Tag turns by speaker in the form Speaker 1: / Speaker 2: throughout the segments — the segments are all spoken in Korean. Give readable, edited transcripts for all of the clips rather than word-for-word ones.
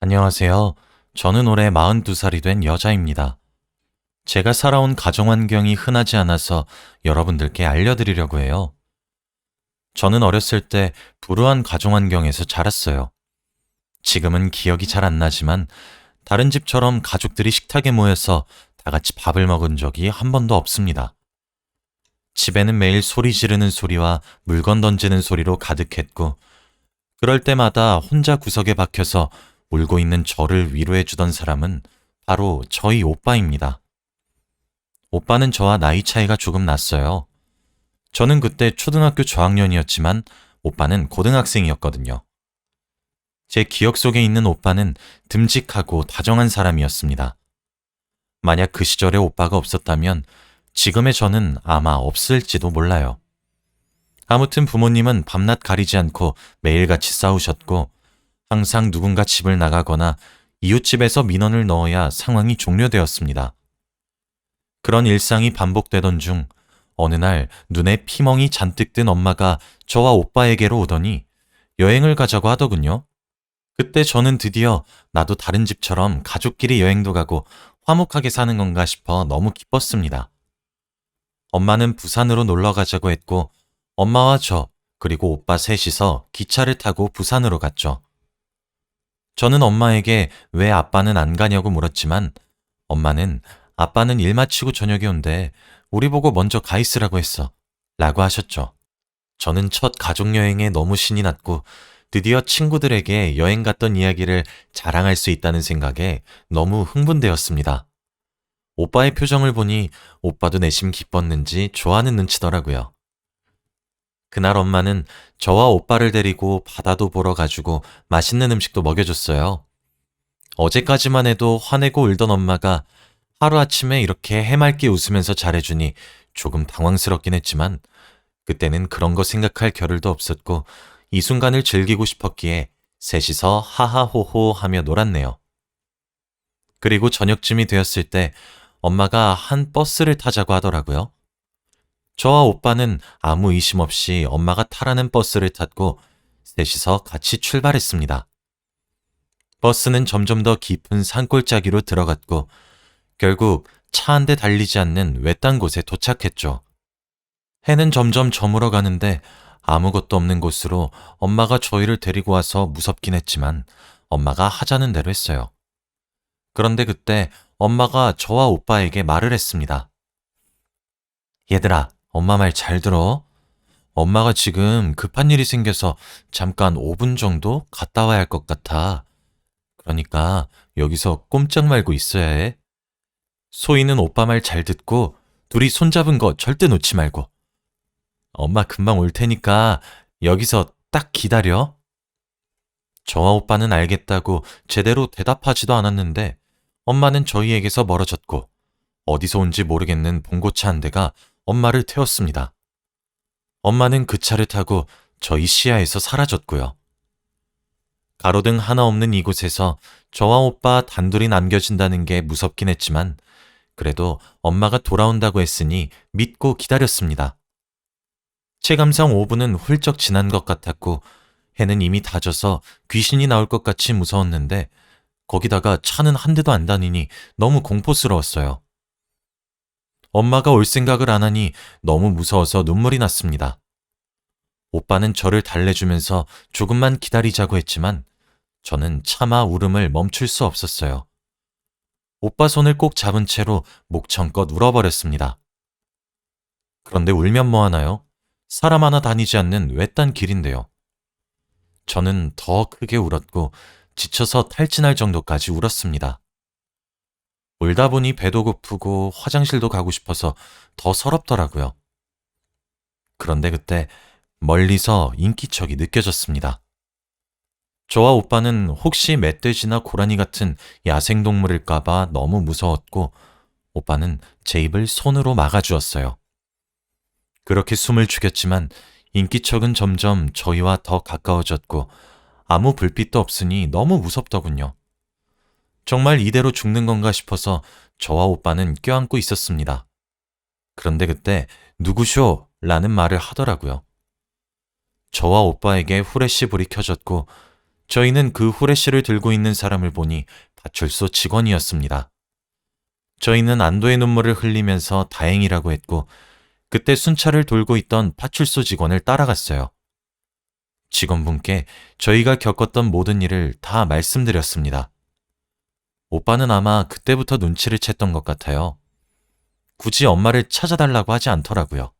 Speaker 1: 안녕하세요. 저는 올해 42살이 된 여자입니다. 제가 살아온 가정 환경이 흔하지 않아서 여러분들께 알려드리려고 해요. 저는 어렸을 때 불우한 가정 환경에서 자랐어요. 지금은 기억이 잘 안 나지만 다른 집처럼 가족들이 식탁에 모여서 다 같이 밥을 먹은 적이 한 번도 없습니다. 집에는 매일 소리 지르는 소리와 물건 던지는 소리로 가득했고, 그럴 때마다 혼자 구석에 박혀서 울고 있는 저를 위로해주던 사람은 바로 저희 오빠입니다. 오빠는 저와 나이 차이가 조금 났어요. 저는 그때 초등학교 저학년이었지만 오빠는 고등학생이었거든요. 제 기억 속에 있는 오빠는 듬직하고 다정한 사람이었습니다. 만약 그 시절에 오빠가 없었다면 지금의 저는 아마 없을지도 몰라요. 아무튼 부모님은 밤낮 가리지 않고 매일같이 싸우셨고, 항상 누군가 집을 나가거나 이웃집에서 민원을 넣어야 상황이 종료되었습니다. 그런 일상이 반복되던 중 어느 날 눈에 피멍이 잔뜩 든 엄마가 저와 오빠에게로 오더니 여행을 가자고 하더군요. 그때 저는 드디어 나도 다른 집처럼 가족끼리 여행도 가고 화목하게 사는 건가 싶어 너무 기뻤습니다. 엄마는 부산으로 놀러 가자고 했고, 엄마와 저 그리고 오빠 셋이서 기차를 타고 부산으로 갔죠. 저는 엄마에게 왜 아빠는 안 가냐고 물었지만 엄마는 아빠는 일 마치고 저녁에 온대. 우리 보고 먼저 가 있으라고 했어. 라고 하셨죠. 저는 첫 가족여행에 너무 신이 났고 드디어 친구들에게 여행 갔던 이야기를 자랑할 수 있다는 생각에 너무 흥분되었습니다. 오빠의 표정을 보니 오빠도 내심 기뻤는지 좋아하는 눈치더라고요. 그날 엄마는 저와 오빠를 데리고 바다도 보러 가지고 맛있는 음식도 먹여줬어요. 어제까지만 해도 화내고 울던 엄마가 하루아침에 이렇게 해맑게 웃으면서 잘해주니 조금 당황스럽긴 했지만 그때는 그런 거 생각할 겨를도 없었고 이 순간을 즐기고 싶었기에 셋이서 하하호호 하며 놀았네요. 그리고 저녁쯤이 되었을 때 엄마가 한 버스를 타자고 하더라고요. 저와 오빠는 아무 의심 없이 엄마가 타라는 버스를 탔고 셋이서 같이 출발했습니다. 버스는 점점 더 깊은 산골짜기로 들어갔고 결국 차 한 대 달리지 않는 외딴 곳에 도착했죠. 해는 점점 저물어 가는데 아무것도 없는 곳으로 엄마가 저희를 데리고 와서 무섭긴 했지만 엄마가 하자는 대로 했어요. 그런데 그때 엄마가 저와 오빠에게 말을 했습니다. 얘들아, 엄마 말 잘 들어. 엄마가 지금 급한 일이 생겨서 잠깐 5분 정도 갔다 와야 할 것 같아. 그러니까 여기서 꼼짝 말고 있어야 해. 소희는 오빠 말 잘 듣고 둘이 손잡은 거 절대 놓지 말고. 엄마 금방 올 테니까 여기서 딱 기다려. 저와 오빠는 알겠다고 제대로 대답하지도 않았는데 엄마는 저희에게서 멀어졌고 어디서 온지 모르겠는 봉고차 한 대가 엄마를 태웠습니다. 엄마는 그 차를 타고 저희 시야에서 사라졌고요. 가로등 하나 없는 이곳에서 저와 오빠 단둘이 남겨진다는 게 무섭긴 했지만 그래도 엄마가 돌아온다고 했으니 믿고 기다렸습니다. 체감상 5분은 훌쩍 지난 것 같았고 해는 이미 다져서 귀신이 나올 것 같이 무서웠는데 거기다가 차는 한 대도 안 다니니 너무 공포스러웠어요. 엄마가 올 생각을 안 하니 너무 무서워서 눈물이 났습니다. 오빠는 저를 달래주면서 조금만 기다리자고 했지만 저는 차마 울음을 멈출 수 없었어요. 오빠 손을 꼭 잡은 채로 목청껏 울어버렸습니다. 그런데 울면 뭐하나요? 사람 하나 다니지 않는 외딴 길인데요. 저는 더 크게 울었고 지쳐서 탈진할 정도까지 울었습니다. 울다 보니 배도 고프고 화장실도 가고 싶어서 더 서럽더라고요. 그런데 그때 멀리서 인기척이 느껴졌습니다. 저와 오빠는 혹시 멧돼지나 고라니 같은 야생동물일까봐 너무 무서웠고 오빠는 제 입을 손으로 막아주었어요. 그렇게 숨을 죽였지만 인기척은 점점 저희와 더 가까워졌고 아무 불빛도 없으니 너무 무섭더군요. 정말 이대로 죽는 건가 싶어서 저와 오빠는 껴안고 있었습니다. 그런데 그때 누구쇼? 라는 말을 하더라고요. 저와 오빠에게 후레쉬 불이 켜졌고 저희는 그 후레쉬를 들고 있는 사람을 보니 파출소 직원이었습니다. 저희는 안도의 눈물을 흘리면서 다행이라고 했고 그때 순찰을 돌고 있던 파출소 직원을 따라갔어요. 직원분께 저희가 겪었던 모든 일을 다 말씀드렸습니다. 오빠는 아마 그때부터 눈치를 챘던 것 같아요. 굳이 엄마를 찾아달라고 하지 않더라고요.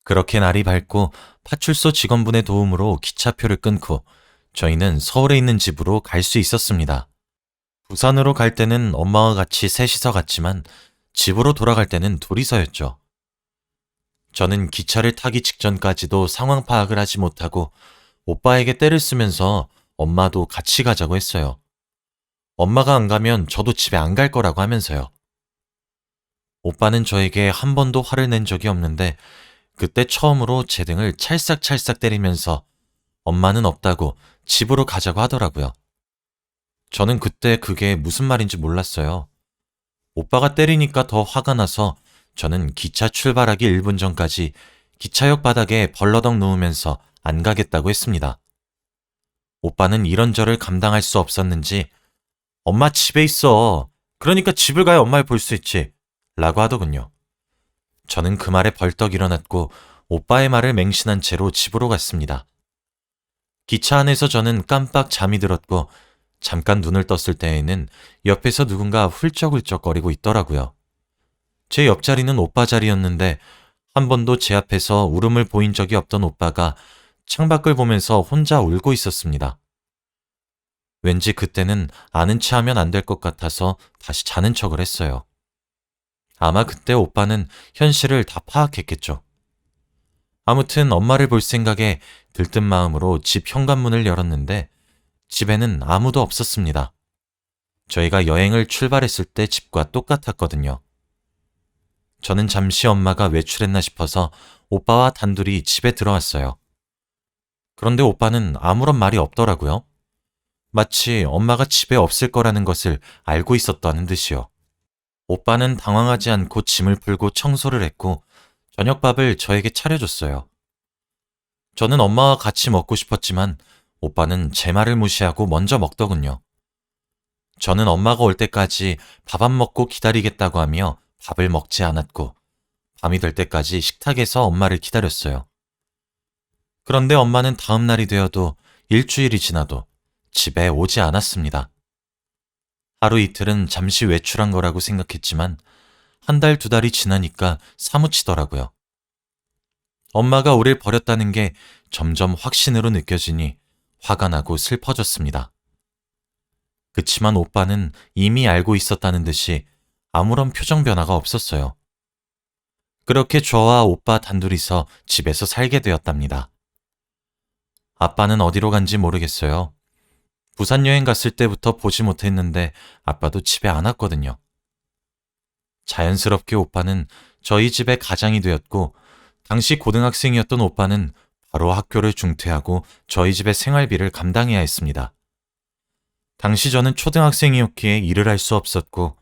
Speaker 1: 그렇게 날이 밝고 파출소 직원분의 도움으로 기차표를 끊고 저희는 서울에 있는 집으로 갈 수 있었습니다. 부산으로 갈 때는 엄마와 같이 셋이서 갔지만 집으로 돌아갈 때는 둘이서였죠. 저는 기차를 타기 직전까지도 상황 파악을 하지 못하고 오빠에게 떼를 쓰면서 엄마도 같이 가자고 했어요. 엄마가 안 가면 저도 집에 안 갈 거라고 하면서요. 오빠는 저에게 한 번도 화를 낸 적이 없는데 그때 처음으로 제 등을 찰싹찰싹 때리면서 엄마는 없다고 집으로 가자고 하더라고요. 저는 그때 그게 무슨 말인지 몰랐어요. 오빠가 때리니까 더 화가 나서 저는 기차 출발하기 1분 전까지 기차역 바닥에 벌러덩 누우면서 안 가겠다고 했습니다. 오빠는 이런 저를 감당할 수 없었는지 엄마 집에 있어. 그러니까 집을 가야 엄마를 볼 수 있지. 라고 하더군요. 저는 그 말에 벌떡 일어났고 오빠의 말을 맹신한 채로 집으로 갔습니다. 기차 안에서 저는 깜빡 잠이 들었고 잠깐 눈을 떴을 때에는 옆에서 누군가 훌쩍훌쩍거리고 있더라고요. 제 옆자리는 오빠 자리였는데 한 번도 제 앞에서 울음을 보인 적이 없던 오빠가 창밖을 보면서 혼자 울고 있었습니다. 왠지 그때는 아는 체 하면 안 될 것 같아서 다시 자는 척을 했어요. 아마 그때 오빠는 현실을 다 파악했겠죠. 아무튼 엄마를 볼 생각에 들뜬 마음으로 집 현관문을 열었는데 집에는 아무도 없었습니다. 저희가 여행을 출발했을 때 집과 똑같았거든요. 저는 잠시 엄마가 외출했나 싶어서 오빠와 단둘이 집에 들어왔어요. 그런데 오빠는 아무런 말이 없더라고요. 마치 엄마가 집에 없을 거라는 것을 알고 있었다는 듯이요. 오빠는 당황하지 않고 짐을 풀고 청소를 했고 저녁밥을 저에게 차려줬어요. 저는 엄마와 같이 먹고 싶었지만 오빠는 제 말을 무시하고 먼저 먹더군요. 저는 엄마가 올 때까지 밥 안 먹고 기다리겠다고 하며 밥을 먹지 않았고 밤이 될 때까지 식탁에서 엄마를 기다렸어요. 그런데 엄마는 다음 날이 되어도 일주일이 지나도 집에 오지 않았습니다. 하루 이틀은 잠시 외출한 거라고 생각했지만 한 달, 두 달이 지나니까 사무치더라고요. 엄마가 우릴 버렸다는 게 점점 확신으로 느껴지니 화가 나고 슬퍼졌습니다. 그치만 오빠는 이미 알고 있었다는 듯이 아무런 표정 변화가 없었어요. 그렇게 저와 오빠 단둘이서 집에서 살게 되었답니다. 아빠는 어디로 간지 모르겠어요. 부산 여행 갔을 때부터 보지 못했는데 아빠도 집에 안 왔거든요. 자연스럽게 오빠는 저희 집의 가장이 되었고 당시 고등학생이었던 오빠는 바로 학교를 중퇴하고 저희 집의 생활비를 감당해야 했습니다. 당시 저는 초등학생이었기에 일을 할 수 없었고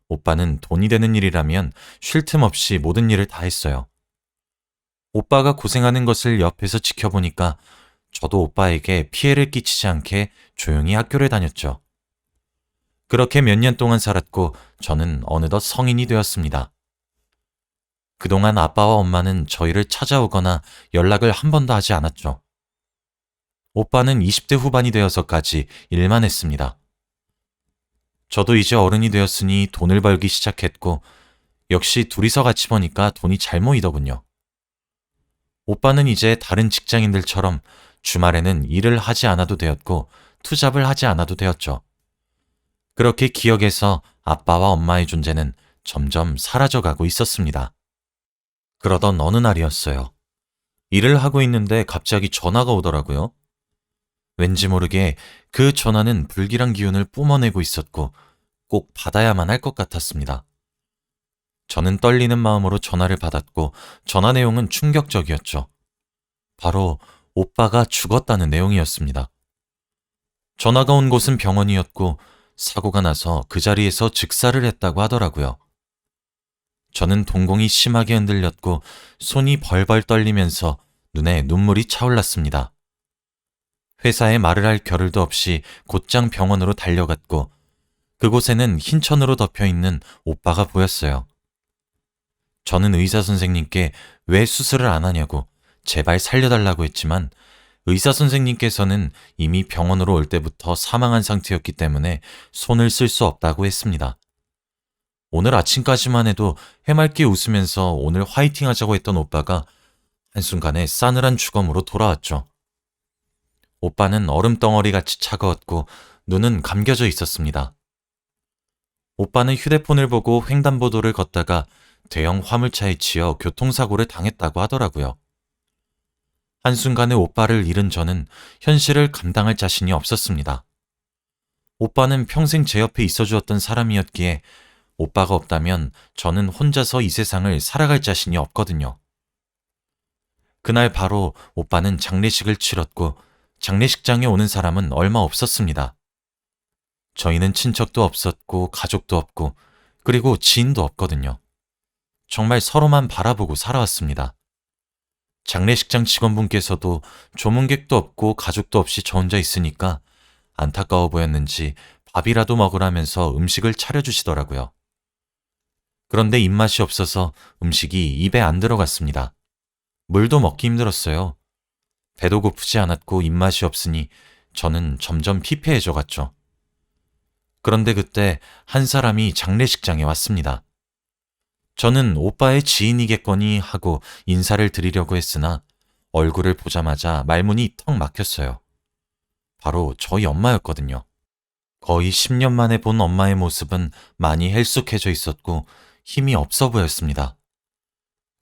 Speaker 1: 오빠는 돈이 되는 일이라면 쉴 틈 없이 모든 일을 다 했어요. 오빠가 고생하는 것을 옆에서 지켜보니까 저도 오빠에게 피해를 끼치지 않게 조용히 학교를 다녔죠. 그렇게 몇 년 동안 살았고 저는 어느덧 성인이 되었습니다. 그동안 아빠와 엄마는 저희를 찾아오거나 연락을 한 번도 하지 않았죠. 오빠는 20대 후반이 되어서까지 일만 했습니다. 저도 이제 어른이 되었으니 돈을 벌기 시작했고 역시 둘이서 같이 버니까 돈이 잘 모이더군요. 오빠는 이제 다른 직장인들처럼 주말에는 일을 하지 않아도 되었고 투잡을 하지 않아도 되었죠. 그렇게 기억에서 아빠와 엄마의 존재는 점점 사라져가고 있었습니다. 그러던 어느 날이었어요. 일을 하고 있는데 갑자기 전화가 오더라고요. 왠지 모르게 그 전화는 불길한 기운을 뿜어내고 있었고 꼭 받아야만 할 것 같았습니다. 저는 떨리는 마음으로 전화를 받았고 전화 내용은 충격적이었죠. 바로 오빠가 죽었다는 내용이었습니다. 전화가 온 곳은 병원이었고 사고가 나서 그 자리에서 즉사를 했다고 하더라고요. 저는 동공이 심하게 흔들렸고 손이 벌벌 떨리면서 눈에 눈물이 차올랐습니다. 회사에 말을 할 겨를도 없이 곧장 병원으로 달려갔고 그곳에는 흰 천으로 덮여 있는 오빠가 보였어요. 저는 의사 선생님께 왜 수술을 안 하냐고 제발 살려달라고 했지만 의사 선생님께서는 이미 병원으로 올 때부터 사망한 상태였기 때문에 손을 쓸 수 없다고 했습니다. 오늘 아침까지만 해도 해맑게 웃으면서 오늘 화이팅 하자고 했던 오빠가 한순간에 싸늘한 주검으로 돌아왔죠. 오빠는 얼음덩어리같이 차가웠고 눈은 감겨져 있었습니다. 오빠는 휴대폰을 보고 횡단보도를 걷다가 대형 화물차에 치여 교통사고를 당했다고 하더라고요. 한순간에 오빠를 잃은 저는 현실을 감당할 자신이 없었습니다. 오빠는 평생 제 옆에 있어주었던 사람이었기에 오빠가 없다면 저는 혼자서 이 세상을 살아갈 자신이 없거든요. 그날 바로 오빠는 장례식을 치렀고 장례식장에 오는 사람은 얼마 없었습니다. 저희는 친척도 없었고 가족도 없고 그리고 지인도 없거든요. 정말 서로만 바라보고 살아왔습니다. 장례식장 직원분께서도 조문객도 없고 가족도 없이 저 혼자 있으니까 안타까워 보였는지 밥이라도 먹으라면서 음식을 차려주시더라고요. 그런데 입맛이 없어서 음식이 입에 안 들어갔습니다. 물도 먹기 힘들었어요. 배도 고프지 않았고 입맛이 없으니 저는 점점 피폐해져 갔죠. 그런데 그때 한 사람이 장례식장에 왔습니다. 저는 오빠의 지인이겠거니 하고 인사를 드리려고 했으나 얼굴을 보자마자 말문이 턱 막혔어요. 바로 저희 엄마였거든요. 거의 10년 만에 본 엄마의 모습은 많이 헬쑥해져 있었고 힘이 없어 보였습니다.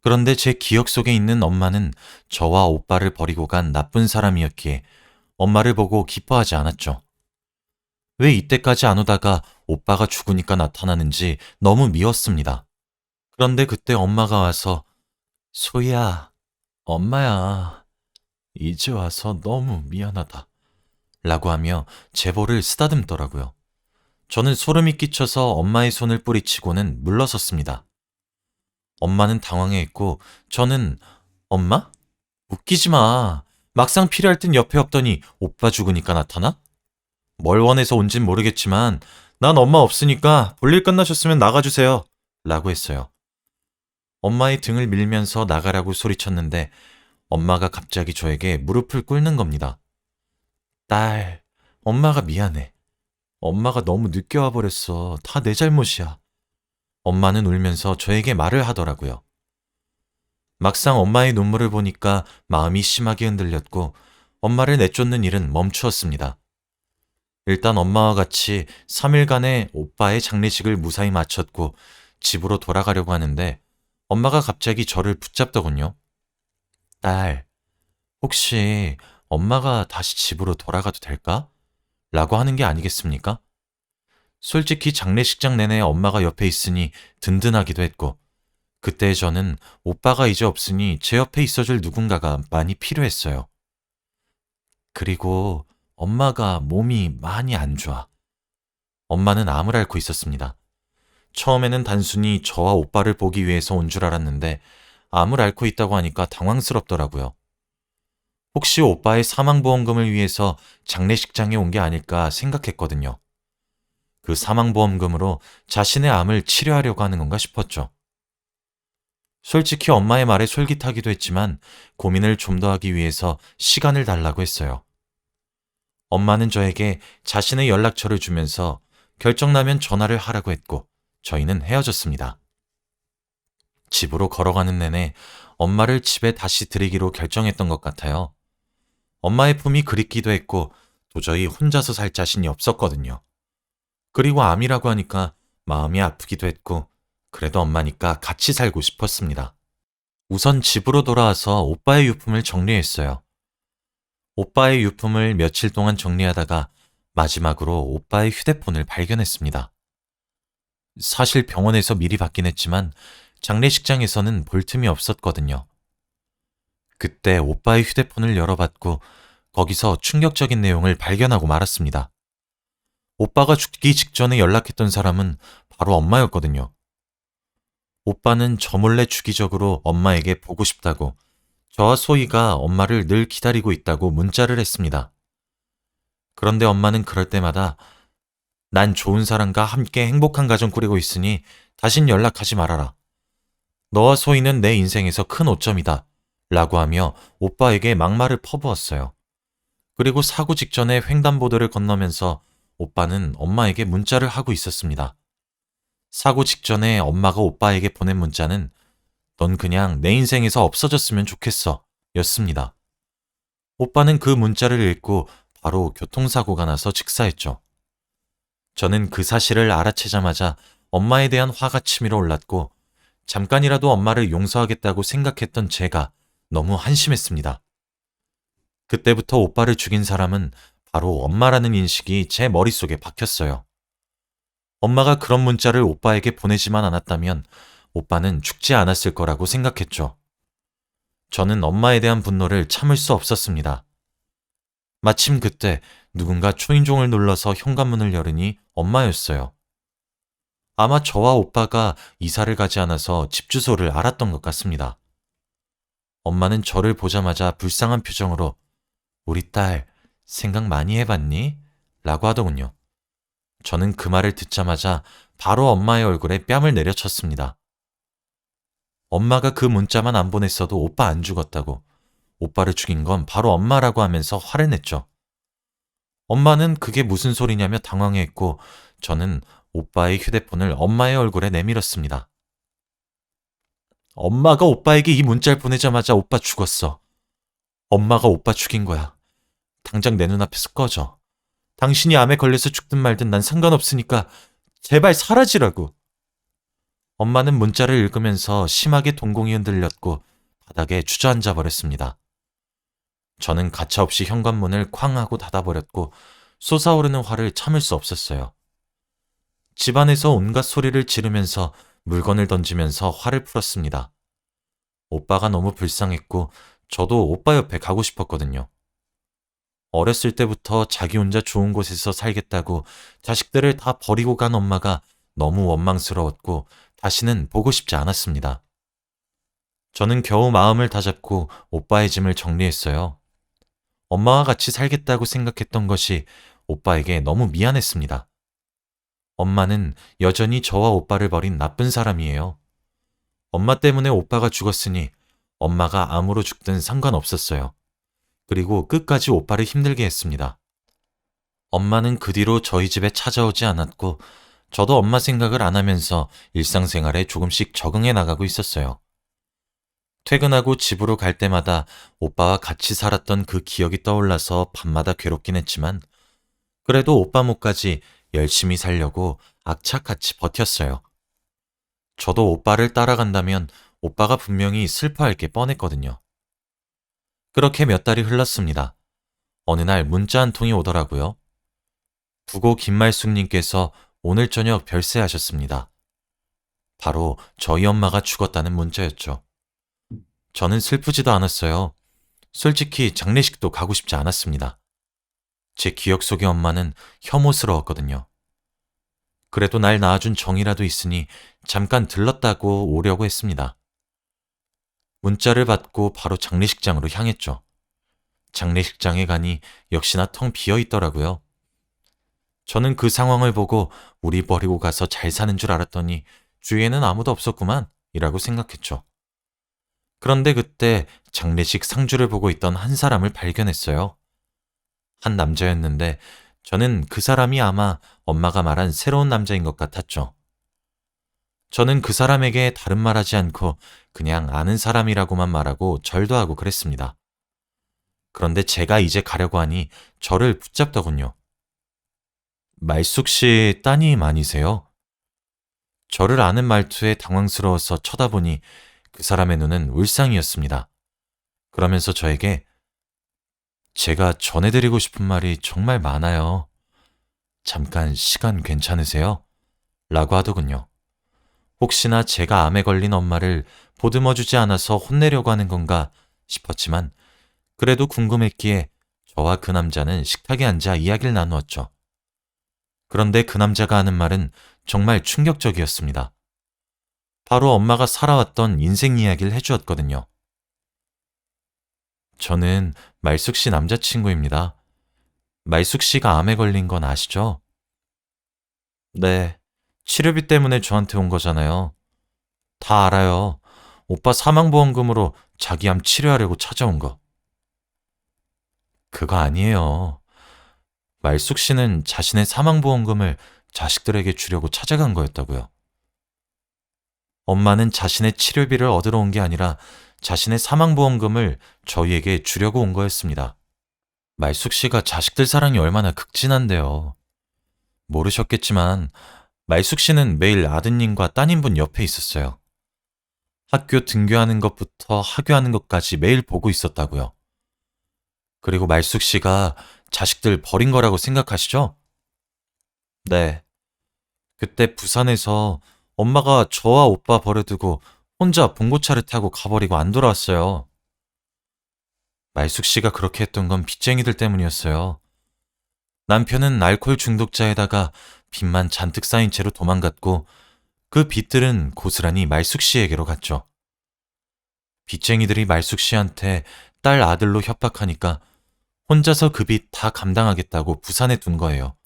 Speaker 1: 그런데 제 기억 속에 있는 엄마는 저와 오빠를 버리고 간 나쁜 사람이었기에 엄마를 보고 기뻐하지 않았죠. 왜 이때까지 안 오다가 오빠가 죽으니까 나타나는지 너무 미웠습니다. 그런데 그때 엄마가 와서 소희야, 엄마야, 이제 와서 너무 미안하다 라고 하며 제 볼을 쓰다듬더라고요. 저는 소름이 끼쳐서 엄마의 손을 뿌리치고는 물러섰습니다. 엄마는 당황해했고 저는 엄마? 웃기지 마. 막상 필요할 땐 옆에 없더니 오빠 죽으니까 나타나? 뭘 원해서 온진 모르겠지만 난 엄마 없으니까 볼일 끝나셨으면 나가주세요 라고 했어요. 엄마의 등을 밀면서 나가라고 소리쳤는데 엄마가 갑자기 저에게 무릎을 꿇는 겁니다. 딸, 엄마가 미안해. 엄마가 너무 늦게 와버렸어. 다 내 잘못이야. 엄마는 울면서 저에게 말을 하더라고요. 막상 엄마의 눈물을 보니까 마음이 심하게 흔들렸고 엄마를 내쫓는 일은 멈추었습니다. 일단 엄마와 같이 3일간의 오빠의 장례식을 무사히 마쳤고 집으로 돌아가려고 하는데 엄마가 갑자기 저를 붙잡더군요. 딸, 혹시 엄마가 다시 집으로 돌아가도 될까? 라고 하는 게 아니겠습니까? 솔직히 장례식장 내내 엄마가 옆에 있으니 든든하기도 했고 그때 저는 오빠가 이제 없으니 제 옆에 있어줄 누군가가 많이 필요했어요. 그리고 엄마가 몸이 많이 안 좋아. 엄마는 암을 앓고 있었습니다. 처음에는 단순히 저와 오빠를 보기 위해서 온 줄 알았는데 암을 앓고 있다고 하니까 당황스럽더라고요. 혹시 오빠의 사망보험금을 위해서 장례식장에 온 게 아닐까 생각했거든요. 그 사망보험금으로 자신의 암을 치료하려고 하는 건가 싶었죠. 솔직히 엄마의 말에 솔깃하기도 했지만 고민을 좀 더 하기 위해서 시간을 달라고 했어요. 엄마는 저에게 자신의 연락처를 주면서 결정나면 전화를 하라고 했고 저희는 헤어졌습니다. 집으로 걸어가는 내내 엄마를 집에 다시 들이기로 결정했던 것 같아요. 엄마의 품이 그립기도 했고 도저히 혼자서 살 자신이 없었거든요. 그리고 암이라고 하니까 마음이 아프기도 했고 그래도 엄마니까 같이 살고 싶었습니다. 우선 집으로 돌아와서 오빠의 유품을 정리했어요. 오빠의 유품을 며칠 동안 정리하다가 마지막으로 오빠의 휴대폰을 발견했습니다. 사실 병원에서 미리 받긴 했지만 장례식장에서는 볼 틈이 없었거든요. 그때 오빠의 휴대폰을 열어봤고 거기서 충격적인 내용을 발견하고 말았습니다. 오빠가 죽기 직전에 연락했던 사람은 바로 엄마였거든요. 오빠는 저 몰래 주기적으로 엄마에게 보고 싶다고 저와 소희가 엄마를 늘 기다리고 있다고 문자를 했습니다. 그런데 엄마는 그럴 때마다 난 좋은 사람과 함께 행복한 가정 꾸리고 있으니 다신 연락하지 말아라. 너와 소희는 내 인생에서 큰 오점이다. 라고 하며 오빠에게 막말을 퍼부었어요. 그리고 사고 직전에 횡단보도를 건너면서 오빠는 엄마에게 문자를 하고 있었습니다. 사고 직전에 엄마가 오빠에게 보낸 문자는 넌 그냥 내 인생에서 없어졌으면 좋겠어 였습니다. 오빠는 그 문자를 읽고 바로 교통사고가 나서 직사했죠. 저는 그 사실을 알아채자마자 엄마에 대한 화가 치밀어 올랐고 잠깐이라도 엄마를 용서하겠다고 생각했던 제가 너무 한심했습니다. 그때부터 오빠를 죽인 사람은 바로 엄마라는 인식이 제 머릿속에 박혔어요. 엄마가 그런 문자를 오빠에게 보내지만 않았다면 오빠는 죽지 않았을 거라고 생각했죠. 저는 엄마에 대한 분노를 참을 수 없었습니다. 마침 그때 누군가 초인종을 눌러서 현관문을 열으니 엄마였어요. 아마 저와 오빠가 이사를 가지 않아서 집 주소를 알았던 것 같습니다. 엄마는 저를 보자마자 불쌍한 표정으로 우리 딸 생각 많이 해봤니? 라고 하더군요. 저는 그 말을 듣자마자 바로 엄마의 얼굴에 뺨을 내려쳤습니다. 엄마가 그 문자만 안 보냈어도 오빠 안 죽었다고, 오빠를 죽인 건 바로 엄마라고 하면서 화를 냈죠. 엄마는 그게 무슨 소리냐며 당황해했고 저는 오빠의 휴대폰을 엄마의 얼굴에 내밀었습니다. 엄마가 오빠에게 이 문자를 보내자마자 오빠 죽었어. 엄마가 오빠 죽인 거야. 당장 내 눈앞에서 꺼져. 당신이 암에 걸려서 죽든 말든 난 상관없으니까 제발 사라지라고. 엄마는 문자를 읽으면서 심하게 동공이 흔들렸고 바닥에 주저앉아 버렸습니다. 저는 가차없이 현관문을 쾅 하고 닫아버렸고 솟아오르는 화를 참을 수 없었어요. 집안에서 온갖 소리를 지르면서 물건을 던지면서 화를 풀었습니다. 오빠가 너무 불쌍했고 저도 오빠 옆에 가고 싶었거든요. 어렸을 때부터 자기 혼자 좋은 곳에서 살겠다고 자식들을 다 버리고 간 엄마가 너무 원망스러웠고 다시는 보고 싶지 않았습니다. 저는 겨우 마음을 다잡고 오빠의 짐을 정리했어요. 엄마와 같이 살겠다고 생각했던 것이 오빠에게 너무 미안했습니다. 엄마는 여전히 저와 오빠를 버린 나쁜 사람이에요. 엄마 때문에 오빠가 죽었으니 엄마가 암으로 죽든 상관없었어요. 그리고 끝까지 오빠를 힘들게 했습니다. 엄마는 그 뒤로 저희 집에 찾아오지 않았고 저도 엄마 생각을 안 하면서 일상생활에 조금씩 적응해 나가고 있었어요. 퇴근하고 집으로 갈 때마다 오빠와 같이 살았던 그 기억이 떠올라서 밤마다 괴롭긴 했지만 그래도 오빠 몫까지 열심히 살려고 악착같이 버텼어요. 저도 오빠를 따라간다면 오빠가 분명히 슬퍼할 게 뻔했거든요. 그렇게 몇 달이 흘렀습니다. 어느 날 문자 한 통이 오더라고요. 부고 김말숙님께서 오늘 저녁 별세하셨습니다. 바로 저희 엄마가 죽었다는 문자였죠. 저는 슬프지도 않았어요. 솔직히 장례식도 가고 싶지 않았습니다. 제 기억 속의 엄마는 혐오스러웠거든요. 그래도 날 낳아준 정이라도 있으니 잠깐 들렀다고 오려고 했습니다. 문자를 받고 바로 장례식장으로 향했죠. 장례식장에 가니 역시나 텅 비어 있더라고요. 저는 그 상황을 보고 우리 버리고 가서 잘 사는 줄 알았더니 주위에는 아무도 없었구만 이라고 생각했죠. 그런데 그때 장례식 상주를 보고 있던 한 사람을 발견했어요. 한 남자였는데 저는 그 사람이 아마 엄마가 말한 새로운 남자인 것 같았죠. 저는 그 사람에게 다른 말하지 않고 그냥 아는 사람이라고만 말하고 절도 하고 그랬습니다. 그런데 제가 이제 가려고 하니 저를 붙잡더군요. 말숙 씨 따님 아니세요? 저를 아는 말투에 당황스러워서 쳐다보니 그 사람의 눈은 울상이었습니다. 그러면서 저에게 제가 전해드리고 싶은 말이 정말 많아요. 잠깐 시간 괜찮으세요? 라고 하더군요. 혹시나 제가 암에 걸린 엄마를 보듬어주지 않아서 혼내려고 하는 건가 싶었지만 그래도 궁금했기에 저와 그 남자는 식탁에 앉아 이야기를 나누었죠. 그런데 그 남자가 하는 말은 정말 충격적이었습니다. 바로 엄마가 살아왔던 인생 이야기를 해주었거든요. 저는 말숙 씨 남자친구입니다. 말숙 씨가 암에 걸린 건 아시죠? 네. 치료비 때문에 저한테 온 거잖아요. 다 알아요. 오빠 사망보험금으로 자기 암 치료하려고 찾아온 거. 그거 아니에요. 말숙 씨는 자신의 사망보험금을 자식들에게 주려고 찾아간 거였다고요. 엄마는 자신의 치료비를 얻으러 온 게 아니라 자신의 사망보험금을 저희에게 주려고 온 거였습니다. 말숙 씨가 자식들 사랑이 얼마나 극진한데요. 모르셨겠지만 말숙 씨는 매일 아드님과 따님분 옆에 있었어요. 학교 등교하는 것부터 하교하는 것까지 매일 보고 있었다고요. 그리고 말숙 씨가 자식들 버린 거라고 생각하시죠? 네. 그때 부산에서 엄마가 저와 오빠 버려두고 혼자 봉고차를 타고 가버리고 안 돌아왔어요. 말숙 씨가 그렇게 했던 건 빚쟁이들 때문이었어요. 남편은 알코올 중독자에다가 빚만 잔뜩 쌓인 채로 도망갔고 그 빚들은 고스란히 말숙 씨에게로 갔죠. 빚쟁이들이 말숙 씨한테 딸 아들로 협박하니까 혼자서 그 빚 다 감당하겠다고 부산에 둔 거예요.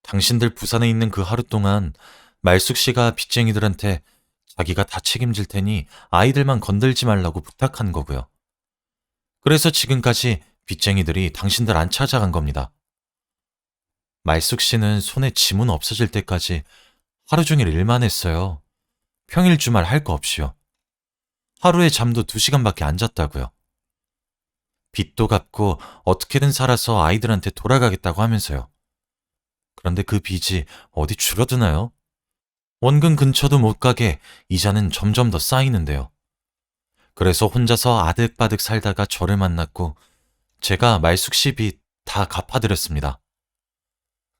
Speaker 1: 당신들 부산에 있는 그 하루 동안 말숙 씨가 빚쟁이들한테 자기가 다 책임질 테니 아이들만 건들지 말라고 부탁한 거고요. 그래서 지금까지 빚쟁이들이 당신들 안 찾아간 겁니다. 말숙 씨는 손에 지문 없어질 때까지 하루 종일 일만 했어요. 평일 주말 할 거 없이요. 하루에 잠도 2시간밖에 안 잤다고요. 빚도 갚고 어떻게든 살아서 아이들한테 돌아가겠다고 하면서요. 그런데 그 빚이 어디 줄어드나요? 원금 근처도 못 가게 이자는 점점 더 쌓이는데요. 그래서 혼자서 아득바득 살다가 저를 만났고 제가 말숙 씨 빚 다 갚아드렸습니다.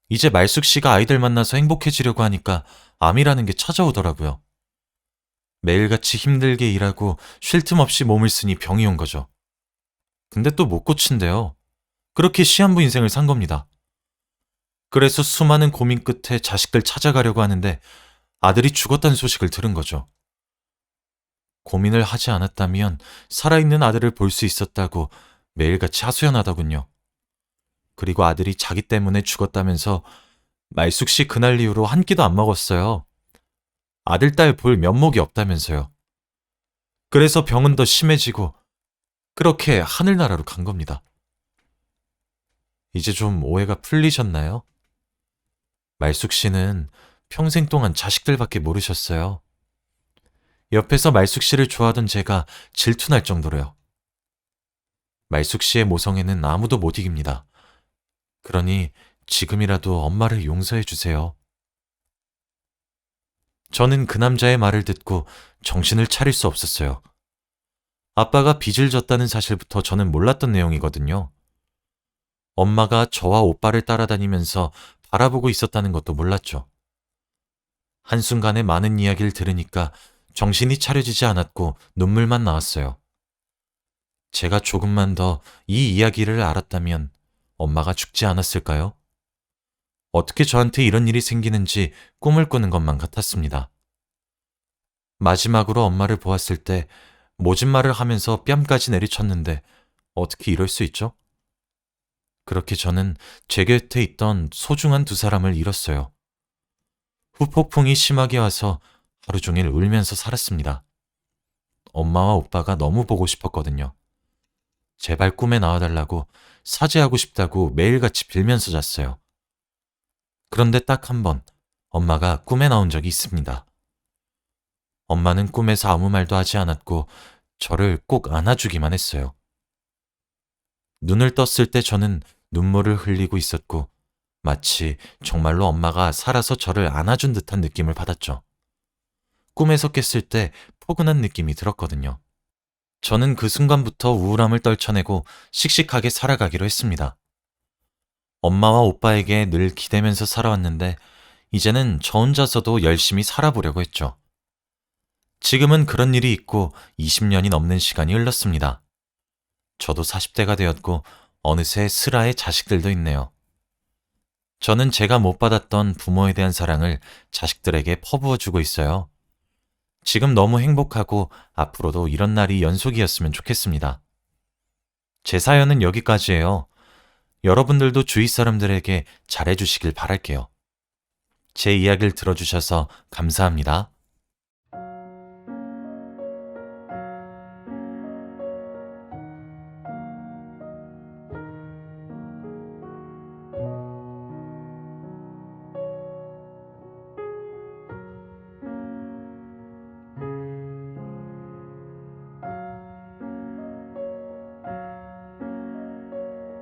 Speaker 1: 이제 말숙 씨가 아이들 만나서 행복해지려고 하니까 암이라는 게 찾아오더라고요. 매일같이 힘들게 일하고 쉴 틈 없이 몸을 쓰니 병이 온 거죠. 근데 또 못 고친대요. 그렇게 시한부 인생을 산 겁니다. 그래서 수많은 고민 끝에 자식들 찾아가려고 하는데 아들이 죽었다는 소식을 들은 거죠. 고민을 하지 않았다면 살아있는 아들을 볼 수 있었다고 매일같이 하소연하더군요. 그리고 아들이 자기 때문에 죽었다면서 말숙 씨 그날 이후로 한 끼도 안 먹었어요. 아들, 딸 볼 면목이 없다면서요. 그래서 병은 더 심해지고 그렇게 하늘나라로 간 겁니다. 이제 좀 오해가 풀리셨나요? 말숙 씨는 평생 동안 자식들밖에 모르셨어요. 옆에서 말숙 씨를 좋아하던 제가 질투날 정도로요. 말숙 씨의 모성애는 아무도 못 이깁니다. 그러니 지금이라도 엄마를 용서해 주세요. 저는 그 남자의 말을 듣고 정신을 차릴 수 없었어요. 아빠가 빚을 졌다는 사실부터 저는 몰랐던 내용이거든요. 엄마가 저와 오빠를 따라다니면서 바라보고 있었다는 것도 몰랐죠. 한순간에 많은 이야기를 들으니까 정신이 차려지지 않았고 눈물만 나왔어요. 제가 조금만 더 이 이야기를 알았다면 엄마가 죽지 않았을까요? 어떻게 저한테 이런 일이 생기는지 꿈을 꾸는 것만 같았습니다. 마지막으로 엄마를 보았을 때 모진 말을 하면서 뺨까지 내리쳤는데 어떻게 이럴 수 있죠? 그렇게 저는 제 곁에 있던 소중한 2사람을 잃었어요. 후폭풍이 심하게 와서 하루 종일 울면서 살았습니다. 엄마와 오빠가 너무 보고 싶었거든요. 제발 꿈에 나와달라고 사죄하고 싶다고 매일같이 빌면서 잤어요. 그런데 딱 한 번 엄마가 꿈에 나온 적이 있습니다. 엄마는 꿈에서 아무 말도 하지 않았고 저를 꼭 안아주기만 했어요. 눈을 떴을 때 저는 눈물을 흘리고 있었고 마치 정말로 엄마가 살아서 저를 안아준 듯한 느낌을 받았죠. 꿈에서 깼을 때 포근한 느낌이 들었거든요. 저는 그 순간부터 우울함을 떨쳐내고 씩씩하게 살아가기로 했습니다. 엄마와 오빠에게 늘 기대면서 살아왔는데 이제는 저 혼자서도 열심히 살아보려고 했죠. 지금은 그런 일이 있고 20년이 넘는 시간이 흘렀습니다. 저도 40대가 되었고 어느새 슬아의 자식들도 있네요. 저는 제가 못 받았던 부모에 대한 사랑을 자식들에게 퍼부어주고 있어요. 지금 너무 행복하고 앞으로도 이런 날이 연속이었으면 좋겠습니다. 제 사연은 여기까지예요. 여러분들도 주위 사람들에게 잘해주시길 바랄게요. 제 이야기를 들어주셔서 감사합니다.